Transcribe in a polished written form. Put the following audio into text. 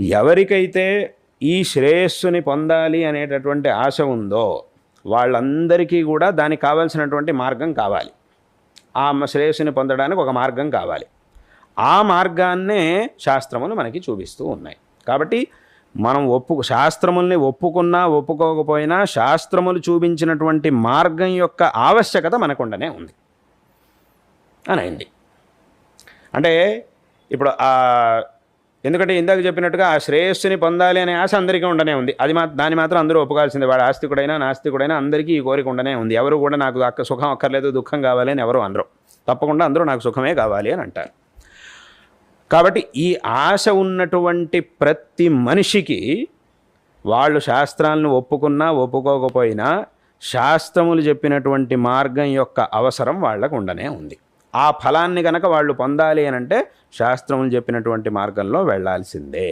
ఎవరికైతే ఈ శ్రేయస్సుని పొందాలి అనేటటువంటి ఆశ ఉందో వాళ్ళందరికీ కూడా దానికి కావాల్సినటువంటి మార్గం కావాలి. ఆ శ్రేయస్సుని పొందడానికి ఒక మార్గం కావాలి. ఆ మార్గాన్నే శాస్త్రములు మనకి చూపిస్తూ ఉన్నాయి. కాబట్టి మనం శాస్త్రముల్ని ఒప్పుకున్నా ఒప్పుకోకపోయినా శాస్త్రములు చూపించినటువంటి మార్గం యొక్క ఆవశ్యకత మనకుండనే ఉంది అని అయింది. అంటే ఇప్పుడు ఎందుకంటే ఇందాక చెప్పినట్టుగా ఆ శ్రేయస్సుని పొందాలి అనే ఆశ అందరికీ ఉండనే ఉంది. దాన్ని మాత్రం అందరూ ఒప్పుకోవాల్సిందే. వాడు ఆస్తికుడైనా నాస్తికుడైనా అందరికీ ఈ కోరిక ఉండనే ఉంది. ఎవరు కూడా నాకు సుఖం అక్కర్లేదు, దుఃఖం కావాలి అని ఎవరు అనరు. తప్పకుండా అందరూ నాకు సుఖమే కావాలి అని అంటారు. కాబట్టి ఈ ఆశ ఉన్నటువంటి ప్రతి మనిషికి వాళ్ళు శాస్త్రాలను ఒప్పుకున్నా ఒప్పుకోకపోయినా శాస్త్రములు చెప్పినటువంటి మార్గం యొక్క అవసరం వాళ్ళకు ఉండనే ఉంది. ఆ ఫలాన్ని కనుక వాళ్ళు పొందాలి అని అంటే శాస్త్రములు చెప్పినటువంటి మార్గంలో వెళ్ళాల్సిందే.